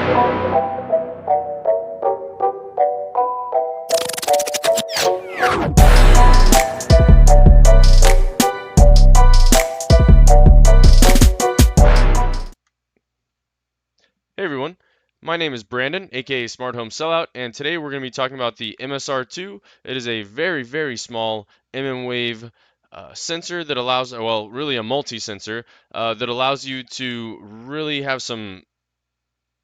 Hey everyone, my name is Brandon, aka Smart Home Sellout, and today we're going to be talking about the MSR-2. It is a very small Mmwave sensor that allows, well, really a multi-sensor that allows you to really have some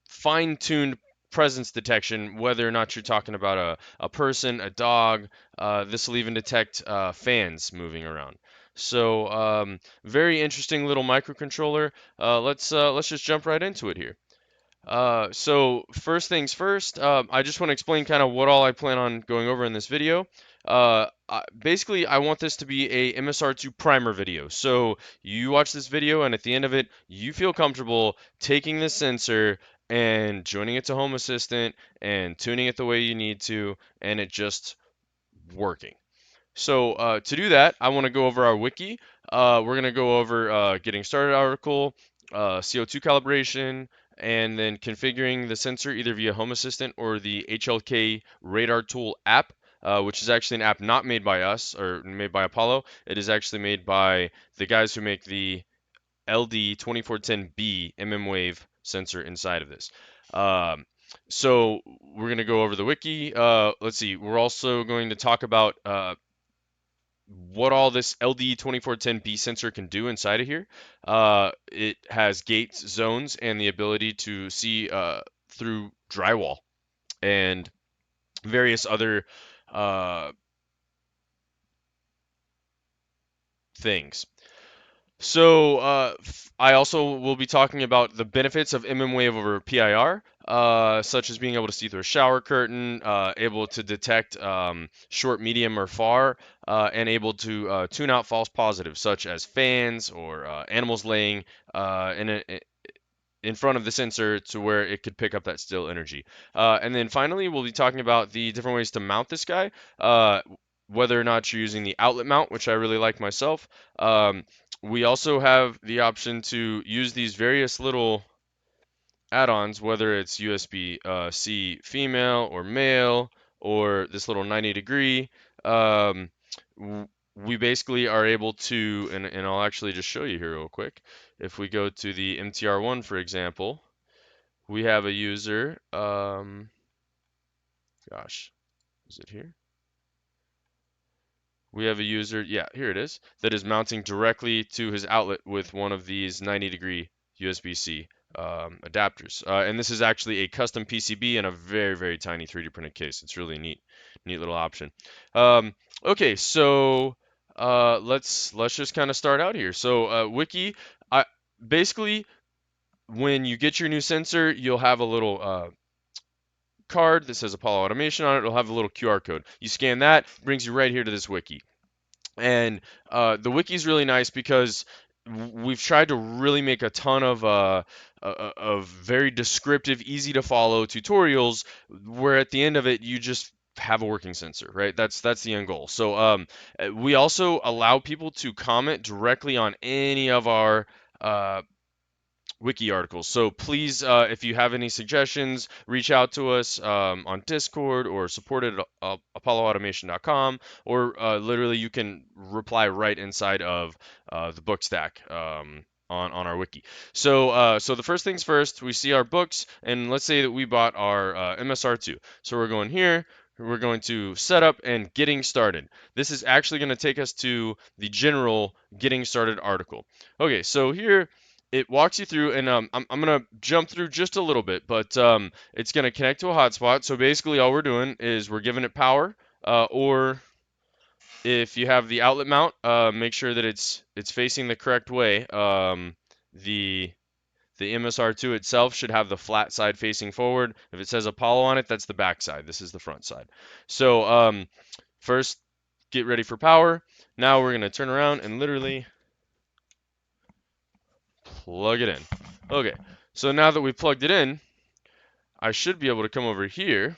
fine-tuned presence detection, whether or not you're talking about a person, a dog. This will even detect fans moving around. So, very interesting little microcontroller. Let's just jump right into it here. So first things first, I just want to explain kind of what all I plan on going over in this video. Basically, I want this to be a MSR2 primer video. So you watch this video, and at the end of it, you feel comfortable taking this sensor and joining it to Home Assistant and tuning it the way you need to, and it just working. So to do that, I want to go over our wiki. We're going to go over getting started article, CO2 calibration, and then configuring the sensor either via Home Assistant or the HLK Radar Tool app, which is actually an app not made by us or made by Apollo. It is actually made by the guys who make the LD2410B Mmwave sensor inside of this. So we're going to go over the wiki. Let's see. We're also going to talk about what all this LD2410B sensor can do inside of here. It has gates, zones, and the ability to see through drywall and various other uh, things. So I also will be talking about the benefits of mmWave over PIR, such as being able to see through a shower curtain, able to detect short, medium, or far, and able to tune out false positives such as fans or animals laying in front of the sensor to where it could pick up that still energy. And then finally, we'll be talking about the different ways to mount this guy. Whether or not you're using the outlet mount, which I really like myself. We also have the option to use these various little add-ons, whether it's USB C female or male, or this little 90 degree. Um, we basically are able to, and I'll actually just show you here real quick. If we go to the MTR1, for example, we have a user, gosh, is it here? We have a user, yeah, here it is, that is mounting directly to his outlet with one of these 90 degree USB-C adapters. And this is actually a custom PCB in a very tiny 3D printed case. It's really neat little option. Okay, so let's just kind of start out here. So Wiki, I basically when you get your new sensor, you'll have a little card that says Apollo Automation on it. It'll have a little QR code. You scan that, brings you right here to this wiki. And the wiki is really nice because we've tried to really make a ton of very descriptive, easy to follow tutorials where at the end of it you just have a working sensor, right? That's the end goal. So we also allow people to comment directly on any of our wiki articles. So please, if you have any suggestions, reach out to us on Discord or support at apolloautomation.com, or literally you can reply right inside of the book stack. On our wiki. So the first things first, we see our books, and let's say that we bought our MSR2. So we're going here, we're going to setup and getting started. This is actually going to take us to the general getting started article. Okay, so here it walks you through, and I'm gonna jump through just a little bit, but it's gonna connect to a hotspot. So basically, all we're doing is we're giving it power, or if you have the outlet mount, make sure that it's facing the correct way. The the MSR2 itself should have the flat side facing forward. If it says Apollo on it, that's the back side. This is the front side. So first, get ready for power. Now we're gonna turn around and literally plug it in. Okay, so now that we plugged it in, I should be able to come over here.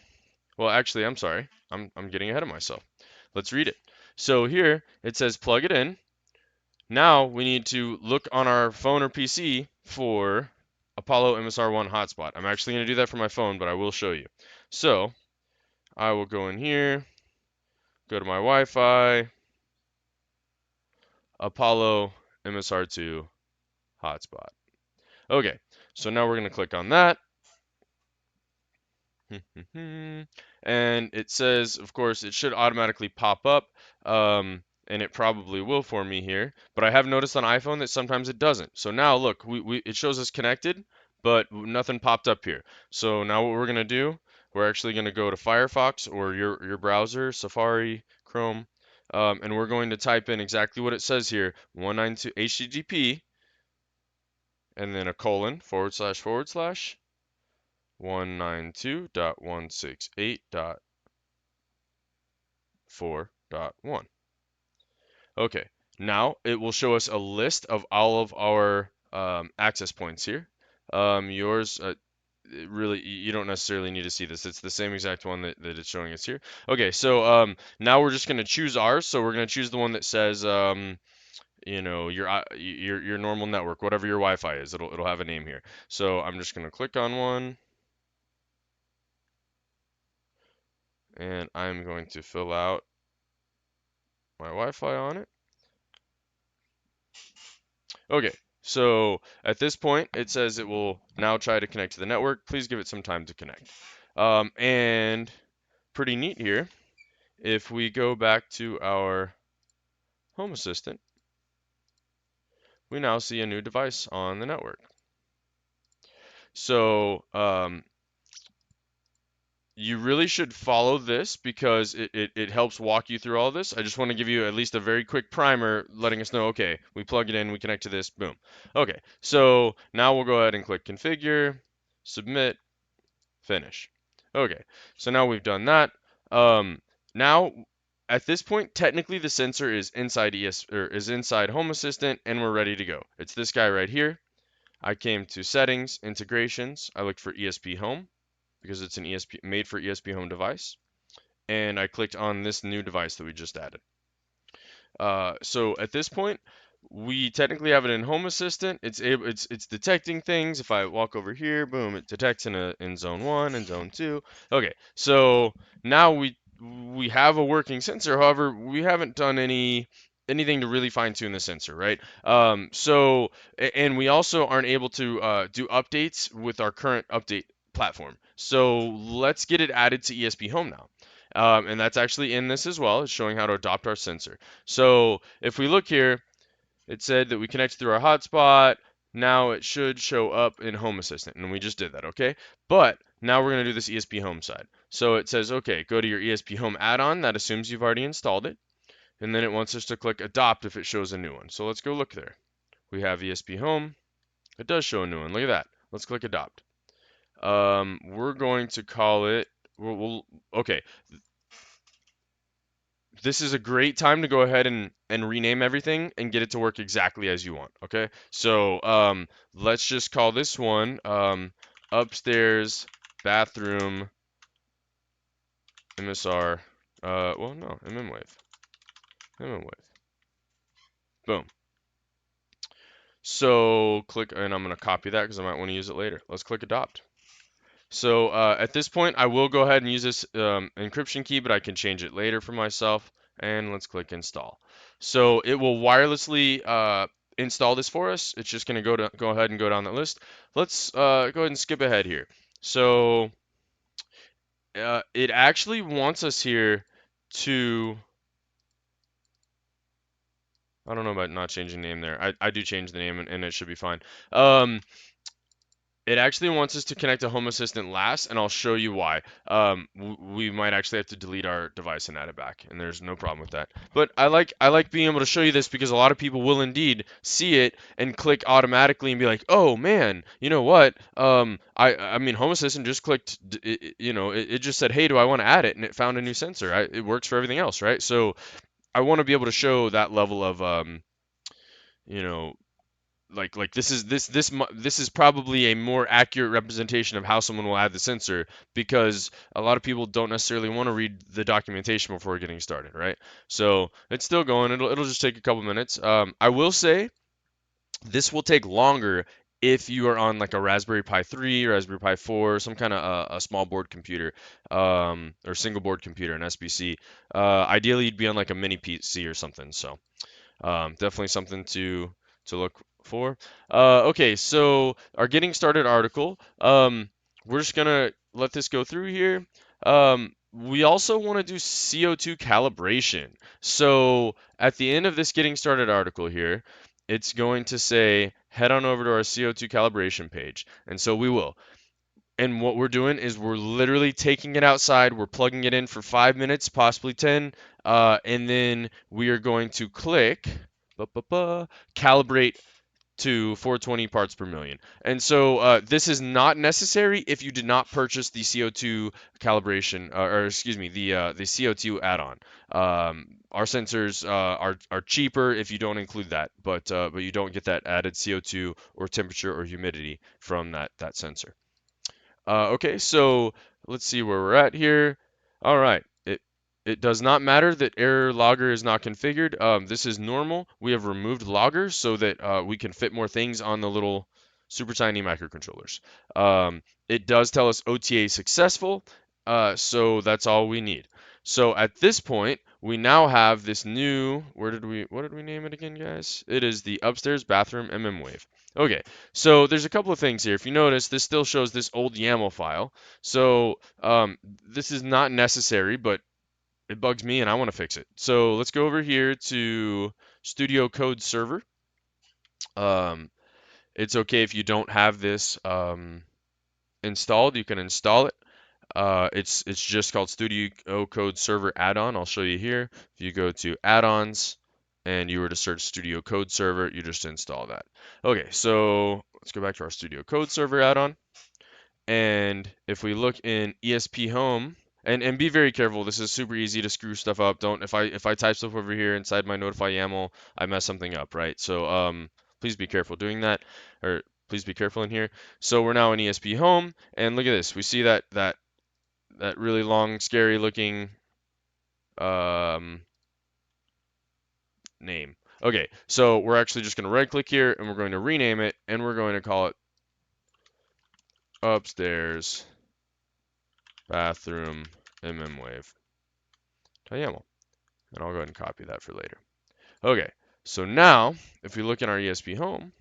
Well, actually, I'm sorry. I'm getting ahead of myself. Let's read it. So here it says plug it in. Now we need to look on our phone or PC for Apollo MSR-1 hotspot. I'm actually going to do that for my phone, but I will show you. So I will go in here, go to my Wi-Fi, Apollo MSR-2 hotspot. Okay, so now we're going to click on that. And it says, of course, it should automatically pop up, and it probably will for me here. But I have noticed on iPhone that sometimes it doesn't. So now look, it shows us connected, but nothing popped up here. So now what we're gonna do, we're actually gonna go to Firefox or your browser, Safari, Chrome, and we're going to type in exactly what it says here, 192 HTTP, and then a colon / 192.168.4.1. Okay, now it will show us a list of all of our access points here. Yours, really, you don't necessarily need to see this. It's the same exact one that it's showing us here. Okay, so now we're just going to choose ours. So we're going to choose the one that says, your normal network, whatever your Wi-Fi is. It'll have a name here. So I'm just going to click on one. And I'm going to fill out my Wi-Fi on it. Okay, so at this point, it says it will now try to connect to the network. Please give it some time to connect. And pretty neat here, if we go back to our Home Assistant, we now see a new device on the network. So you really should follow this because it helps walk you through all this. I just want to give you at least a very quick primer letting us know, okay, we plug it in, we connect to this, boom. Okay, so now we'll go ahead and click configure, submit, finish. Okay, so now we've done that. Now at this point, technically the sensor is inside is inside Home Assistant and we're ready to go. It's this guy right here. I came to settings, integrations, I looked for ESPHome because it's an made for ESPHome device, and I clicked on this new device that we just added. So at this point, we technically have it in Home Assistant. It's detecting things. If I walk over here, boom, it detects in zone 1 and zone 2. Okay, so now we have a working sensor. However, we haven't done anything to really fine tune the sensor, right? And we also aren't able to do updates with our current update platform. So let's get it added to ESPHome now. And that's actually in this as well. It's showing how to adopt our sensor. So if we look here, it said that we connected through our hotspot. Now it should show up in Home Assistant, and we just did that, okay? But now we're going to do this ESPHome side. So it says, okay, go to your ESPHome add-on. That assumes you've already installed it. And then it wants us to click Adopt if it shows a new one. So let's go look there. We have ESPHome. It does show a new one. Look at that. Let's click Adopt. We're going to call it, okay, this is a great time to go ahead and rename everything and get it to work exactly as you want. Okay, so let's just call this one upstairs bathroom MSR. Well, no, Mmwave. Boom. So click, and I'm gonna copy that because I might want to use it later. Let's click adopt. So at this point, I will go ahead and use this encryption key, but I can change it later for myself. And let's click install. So it will wirelessly install this for us. It's just going to go ahead and go down that list. Let's go ahead and skip ahead here. So it actually wants us here to, I don't know about not changing the name there. I do change the name and it should be fine. It actually wants us to connect to Home Assistant last, and I'll show you why. We might actually have to delete our device and add it back, and there's no problem with that. But I like being able to show you this because a lot of people will indeed see it and click automatically and be like, oh man, you know what? I mean Home Assistant just clicked, it just said, hey, do I want to add it? And it found a new sensor. It works for everything else, right? So I want to be able to show that level of you know like this is probably a more accurate representation of how someone will add the sensor because a lot of people don't necessarily want to read the documentation before getting started, right? So it's still going. It'll just take a couple minutes. I will say this will take longer if you are on like a Raspberry Pi 3, Raspberry Pi 4, some kind of a small board computer, or single board computer, an SBC. Ideally, you'd be on like a mini PC or something. So definitely something to look for. Okay, so our getting started article. We're just gonna let this go through here. We also want to do CO2 calibration. So at the end of this getting started article here, it's going to say head on over to our CO2 calibration page. And so we will. And what we're doing is we're literally taking it outside, we're plugging it in for 5 minutes, possibly 10, and then we are going to click calibrate to 420 parts per million. And so this is not necessary if you did not purchase the CO2 calibration, or excuse me, the CO2 add-on. Our sensors are cheaper if you don't include that, but you don't get that added CO2 or temperature or humidity from that sensor. Okay, so let's see where we're at here. All right, it does not matter that error logger is not configured. This is normal. We have removed loggers so that we can fit more things on the little super tiny microcontrollers. It does tell us OTA successful, so that's all we need. So at this point, we now have this new, what did we name it again, guys? It is the upstairs bathroom Mmwave. Okay, so there's a couple of things here. If you notice, this still shows this old YAML file. So this is not necessary, but it bugs me and I want to fix it. So let's go over here to Studio Code Server. Um, it's okay if you don't have this installed. You can install it. It's just called Studio Code Server Add-on. I'll show you here. If you go to Add-ons and you were to search Studio Code Server, you just install that. Okay, so let's go back to our Studio Code Server add-on. And if we look in ESPHome, and be very careful, this is super easy to screw stuff up. Don't if I type stuff over here inside my notify YAML, I mess something up, right? So please be careful doing that, or please be careful in here. So we're now in ESPHome, and look at this. We see that really long, scary looking um, name. Okay, so we're actually just going to right click here and we're going to rename it, and we're going to call it upstairs bathroom Mmwave YAML. And I'll go ahead and copy that for later. Okay, so now if we look in our ESPHome,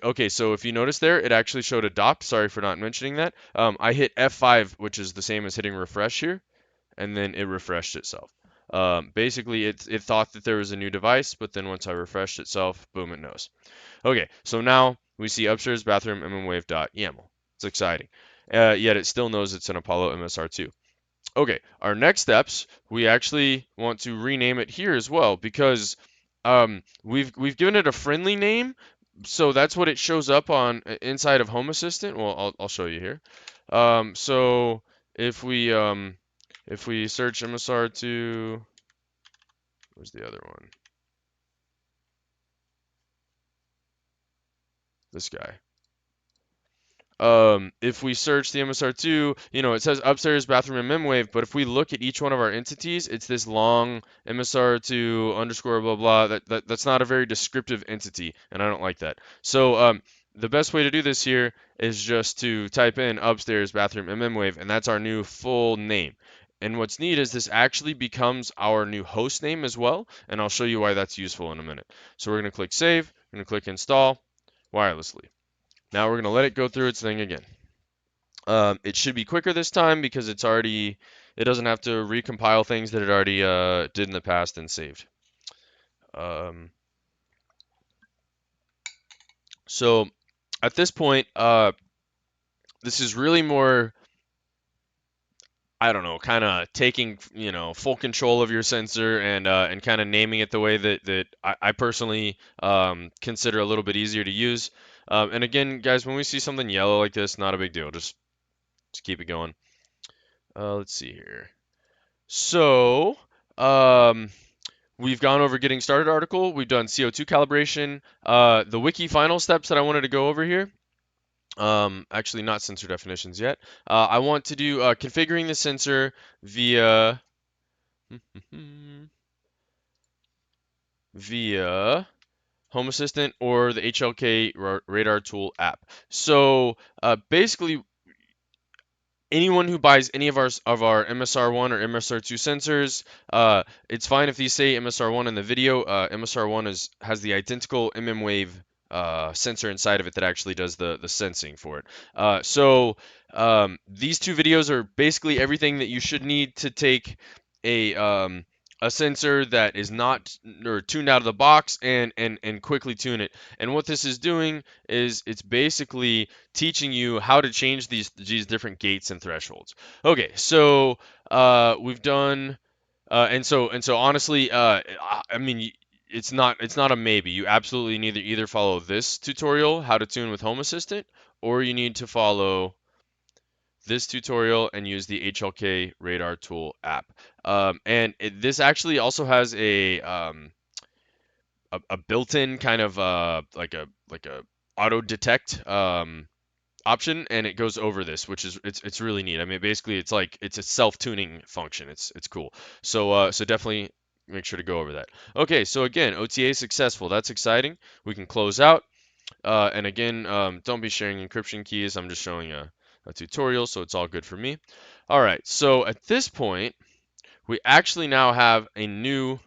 okay, so if you notice there, it actually showed a dock. Sorry for not mentioning that. I hit F5, which is the same as hitting refresh here, and then it refreshed itself. Basically, it thought that there was a new device, but then once I refreshed itself, boom, it knows. Okay, so now we see upstairs bathroom mmwave.yaml. It's exciting. Yet it still knows it's an Apollo MSR-2. Okay, our next steps, we actually want to rename it here as well because we've given it a friendly name, so that's what it shows up on inside of Home Assistant. Well, I'll show you here. So if we search MSR2, where's the other one? This guy. If we search the MSR2, it says upstairs bathroom and Mmwave, but if we look at each one of our entities, it's this long MSR2 underscore blah blah. That's not a very descriptive entity, and I don't like that. So the best way to do this here is just to type in upstairs bathroom and Mmwave, and that's our new full name. And what's neat is this actually becomes our new host name as well, and I'll show you why that's useful in a minute. So we're going to click save, we're going to click install wirelessly. Now we're going to let it go through its thing again. It should be quicker this time because it doesn't have to recompile things that it already did in the past and saved. So at this point, this is really more, I don't know, kind of taking full control of your sensor and kind of naming it the way that I personally consider a little bit easier to use. And again, guys, when we see something yellow like this, not a big deal. Just keep it going. Let's see here. So, we've gone over getting started article. We've done CO2 calibration. The wiki final steps that I wanted to go over here. Actually, not sensor definitions yet. I want to do configuring the sensor via via Home Assistant or the HLK Radar Tool app. So basically, anyone who buys any of our MSR-1 or MSR-2 sensors, it's fine if these say MSR-1 in the video. MSR-1 has the identical Mmwave sensor inside of it that actually does the sensing for it. These two videos are basically everything that you should need to take a a sensor that is not or tuned out of the box and quickly tune it. And what this is doing is it's basically teaching you how to change these different gates and thresholds. Okay, so we've done and so honestly, I mean it's not a maybe. You absolutely need to either follow this tutorial, how to tune with Home Assistant, or you need to follow this tutorial and use the HLK Radar Tool app. This actually also has a built-in kind of like a auto detect option, and it goes over this, which is it's really neat. I mean, basically, it's like it's a self-tuning function. It's cool. So definitely make sure to go over that. Okay, so again, OTA successful. That's exciting. We can close out. And again, don't be sharing encryption keys. I'm just showing a tutorial, so it's all good for me. All right, so at this point, we actually now have a new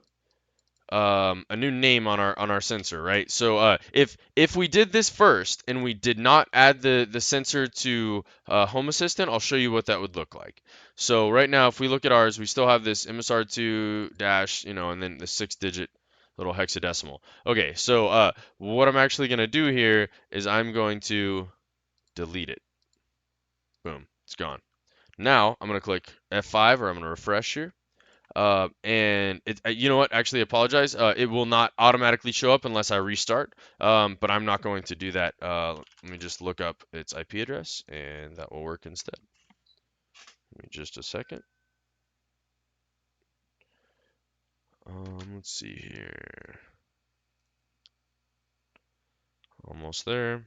name on our sensor, right? So if we did this first and we did not add the sensor to Home Assistant, I'll show you what that would look like. So right now, if we look at ours, we still have this MSR2 dash, and then the 6-digit little hexadecimal. Okay, so what I'm actually going to do here is I'm going to delete it. Boom, it's gone. Now I'm going to click F5 or I'm going to refresh here. And you know what? Actually, apologize. It will not automatically show up unless I restart. But I'm not going to do that. Let me just look up its IP address, and that will work instead. Give me just a second. Let's see here. Almost there.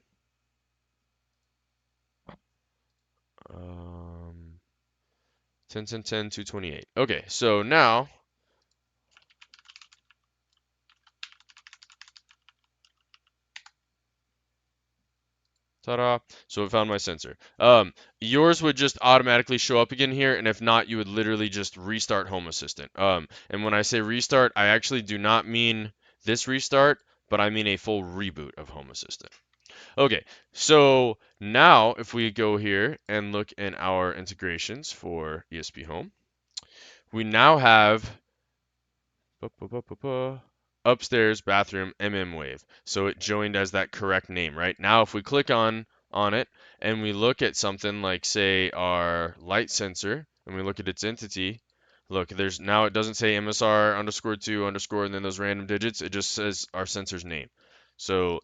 10, 10, 10, 228. Okay, so now ta-da! So it found my sensor. Yours would just automatically show up again here, and if not, you would literally just restart Home Assistant. And when I say restart, I actually do not mean this restart, but I mean a full reboot of Home Assistant. Okay, so now if we go here and look in our integrations for ESPHome, we now have upstairs bathroom Mmwave. So it joined as that correct name, right? Now if we click on it and we look at something like say our light sensor and we look at its entity, look, there's now it doesn't say MSR underscore 2 underscore and then those random digits. It just says our sensor's name. So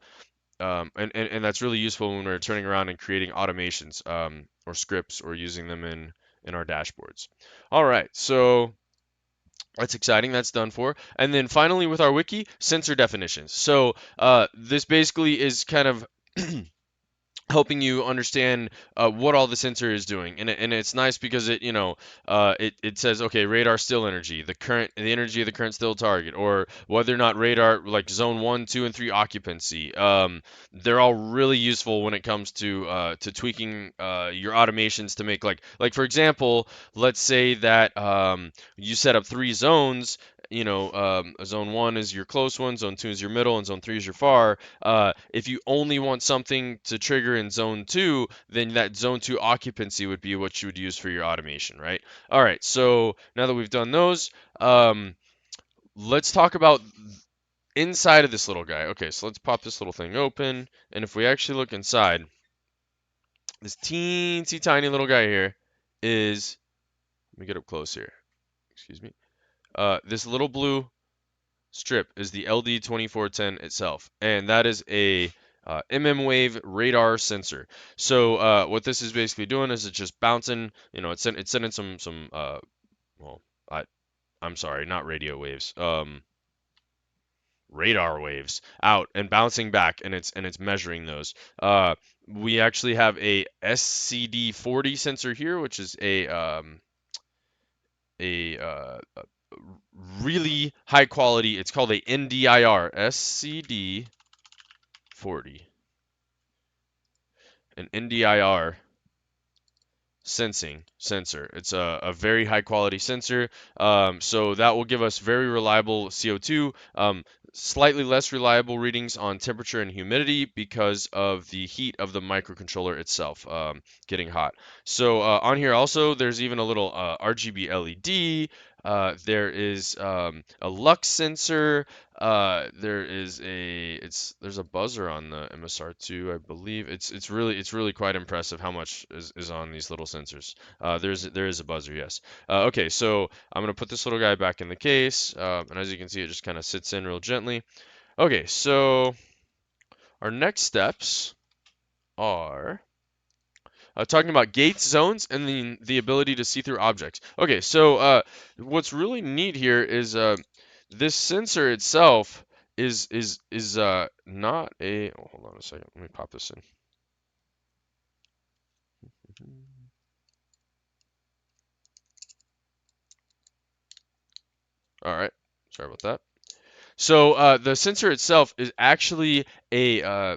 and that's really useful when we're turning around and creating automations or scripts or using them in our dashboards. All right, so that's exciting. That's done for. And then finally with our wiki, sensor definitions. So this basically is kind of helping you understand what all the sensor is doing, and it's nice because it says okay, radar still energy, the energy of the current still target, or whether or not radar like zone 1, 2, and 3 occupancy. They're all really useful when it comes to tweaking your automations to make like for example, let's say that you set up 3 zones. Zone 1 is your close one, zone 2 is your middle, and zone 3 is your far. If you only want something to trigger in zone 2, then that zone 2 occupancy would be what you would use for your automation, right? All right, so now that we've done those, let's talk about inside of this little guy. Okay, so let's pop this little thing open, and if we actually look inside, this teensy tiny little guy here is, let me get up close here, excuse me, this little blue strip is the LD2410 itself, and that is a Mmwave radar sensor. So what this is basically doing is it's just bouncing, it's sending some well, I'm sorry, not radio waves, radar waves out and bouncing back, and it's measuring those. We actually have a SCD40 sensor here, which is a really high quality. It's called a NDIR SCD 40, an NDIR sensor. It's a very high quality sensor. So that will give us very reliable CO2, slightly less reliable readings on temperature and humidity because of the heat of the microcontroller itself getting hot. So on here also, there's even a little RGB LED. There is a lux sensor. There's a buzzer on the MSR-2, I believe. It's really quite impressive how much is on these little sensors. There is a buzzer, yes. Okay, so I'm gonna put this little guy back in the case, and as you can see, it just kind of sits in real gently. Okay, so our next steps are talking about gates, zones, and the ability to see through objects. Okay, so what's really neat here is this sensor itself is not a. Oh, hold on a second. Let me pop this in. All right. Sorry about that. So the sensor itself is actually a uh,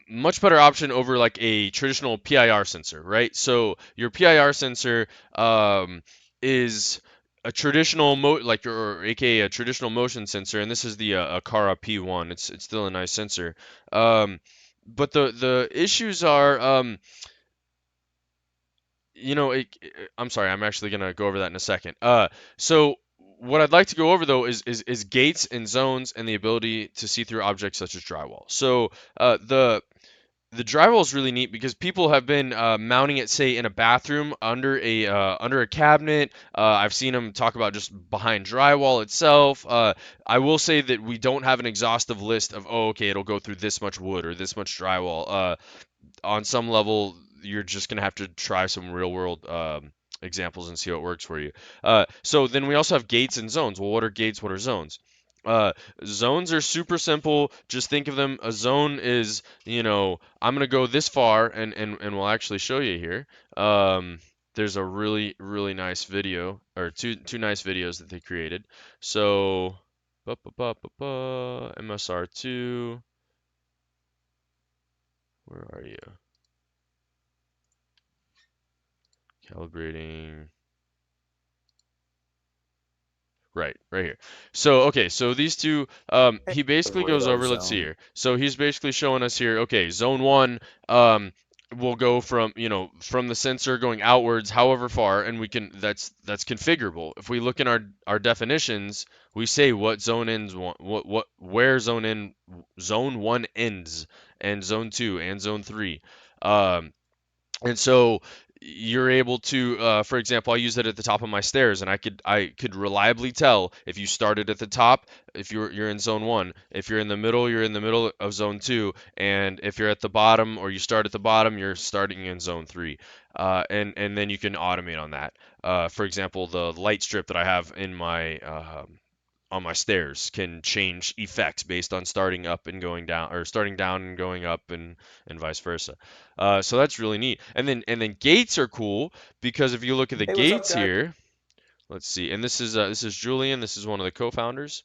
much better option over like a traditional PIR sensor, right? So your PIR sensor is a traditional like or aka a traditional motion sensor, and this is the Akara P1. It's still a nice sensor. But the issues are I'm sorry, I'm actually gonna go over that in a second. So what I'd like to go over though is gates and zones and the ability to see through objects such as drywall. So the drywall is really neat because people have been mounting it, say, in a bathroom under a cabinet. I've seen them talk about just behind drywall itself. I will say that we don't have an exhaustive list of, oh, okay, it'll go through this much wood or this much drywall. On some level, you're just gonna have to try some real world examples and see how it works for you. So then we also have gates and zones. Well, what are gates? What are zones? Uh, Zones are super simple. Just think of them. A zone is, I'm gonna go this far, and we'll actually show you here. There's a really really nice video, or two nice videos that they created. So, MSR2. Where are you? Calibrating. Right here. So, okay, so these two, he basically What goes about over, let's see zone? here. So he's basically showing us here, okay, zone one, will go from the sensor going outwards however far, and that's configurable. If we look in our definitions, we say what zone ends, where zone one ends, and zone two and zone three. Um, and so you're able to, for example, I use it at the top of my stairs, and I could reliably tell if you started at the top, if you're in zone one. If you're in the middle, you're in the middle of zone two, and if you're at the bottom or you start at the bottom, you're starting in zone three. And then you can automate on that. For example, the light strip that I have in my on my stairs can change effects based on starting up and going down, or starting down and going up, and vice versa. So that's really neat. And then gates are cool because if you look at the Hey, what's up, gates guys? here, let's see. And this is Julian. This is one of the co-founders.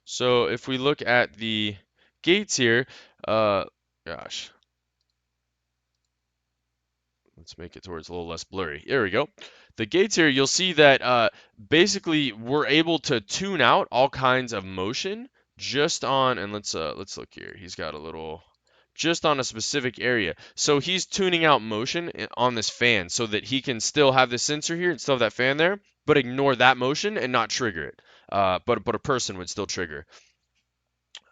So if we look at the gates here, uh, gosh, let's make it towards a little less blurry. There we go. The gates here, you'll see that basically we're able to tune out all kinds of motion just on, and let's look here. He's got a little just on a specific area. So he's tuning out motion on this fan so that he can still have the sensor here and still have that fan there, but ignore that motion and not trigger it. But a person would still trigger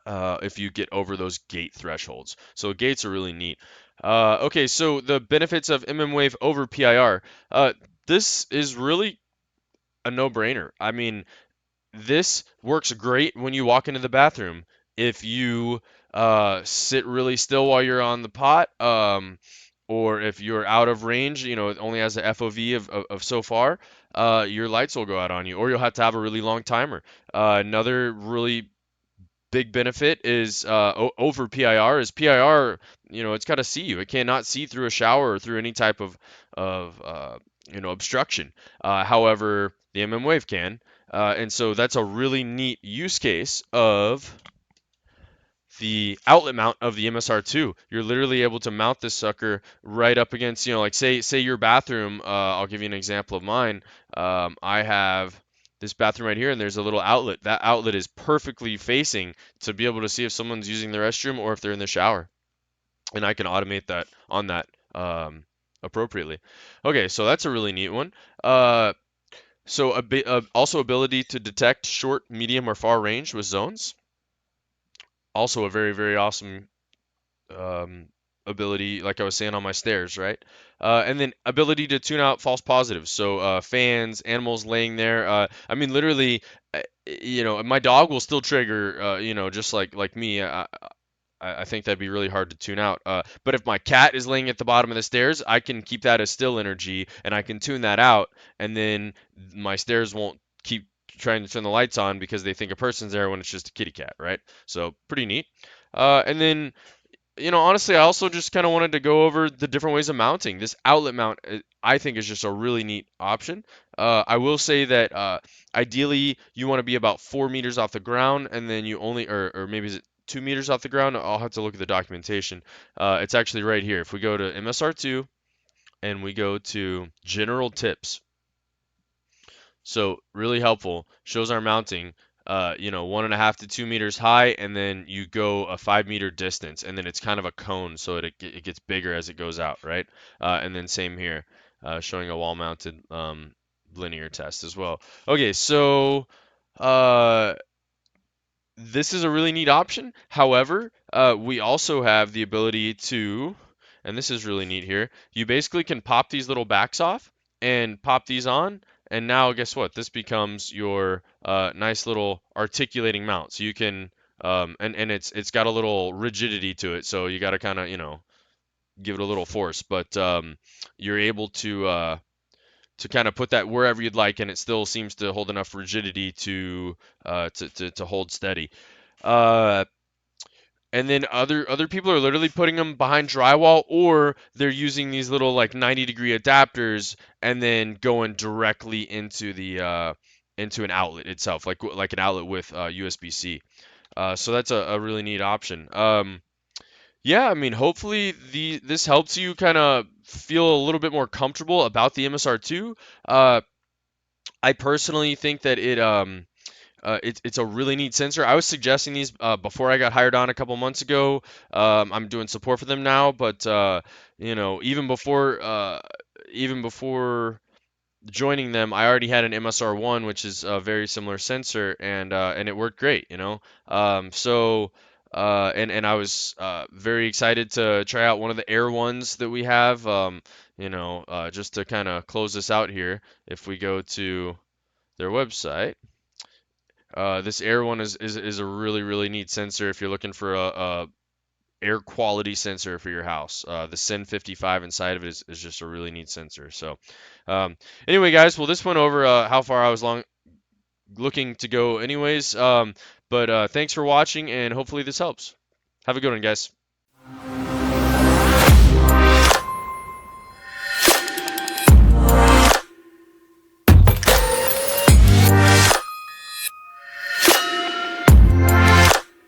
if you get over those gate thresholds. So gates are really neat. Okay, so the benefits of Mmwave over PIR. This is really a no-brainer. I mean, this works great when you walk into the bathroom. If you sit really still while you're on the pot, or if you're out of range, it only has the FOV of so far, your lights will go out on you, or you'll have to have a really long timer. Another really big benefit is over PIR is PIR, it's got to see you. It cannot see through a shower or through any type of obstruction. However, the Mmwave can, and so that's a really neat use case of the outlet mount of the MSR-2. You're literally able to mount this sucker right up against, like say your bathroom. I'll give you an example of mine. I have this bathroom right here, and there's a little outlet. That outlet is perfectly facing to be able to see if someone's using the restroom or if they're in the shower, and I can automate that on that appropriately. Okay, so that's a really neat one. So also ability to detect short, medium, or far range with zones. Also a very, very awesome um, ability, like I was saying on my stairs, right? And then ability to tune out false positives. So fans, animals laying there. I mean, literally, my dog will still trigger, just like me. I think that'd be really hard to tune out. But if my cat is laying at the bottom of the stairs, I can keep that as still energy, and I can tune that out, and then my stairs won't keep trying to turn the lights on because they think a person's there when it's just a kitty cat, right? So pretty neat. And then honestly, I also just kind of wanted to go over the different ways of mounting. This outlet mount, I think, is just a really neat option. I will say that ideally you want to be about 4 meters off the ground, and then you only, or maybe is it 2 meters off the ground? I'll have to look at the documentation. It's actually right here. If we go to MSR2 and we go to General Tips, so really helpful. Shows our mounting. 1.5 to 2 meters high, and then you go a 5 meter distance, and then it's kind of a cone, so it gets bigger as it goes out, right? And then same here, showing a wall-mounted linear test as well. Okay, so uh, this is a really neat option. However, we also have the ability to, and this is really neat here, you basically can pop these little backs off and pop these on, and now guess what? This becomes your nice little articulating mount. So you can, and it's got a little rigidity to it, so you got to kind of, give it a little force, but you're able to kind of put that wherever you'd like, and it still seems to hold enough rigidity to hold steady. Uh, and then other people are literally putting them behind drywall, or they're using these little like 90-degree adapters and then going directly into the into an outlet itself, like an outlet with USB-C. So that's a really neat option. Yeah, I mean, hopefully this helps you kind of feel a little bit more comfortable about the MSR2. Uh, I personally think that it's a really neat sensor. I was suggesting these before I got hired on a couple months ago. I'm doing support for them now, but even before joining them, I already had an MSR-1, which is a very similar sensor, and it worked great. And I was very excited to try out one of the Air ones that we have. Just to kind of close this out here, if we go to their website. This air one is a really, really neat sensor if you're looking for a air quality sensor for your house. The SIN 55 inside of it is just a really neat sensor. So anyway, guys, well, this went over how far I was looking to go anyways. But thanks for watching, and hopefully this helps. Have a good one, guys.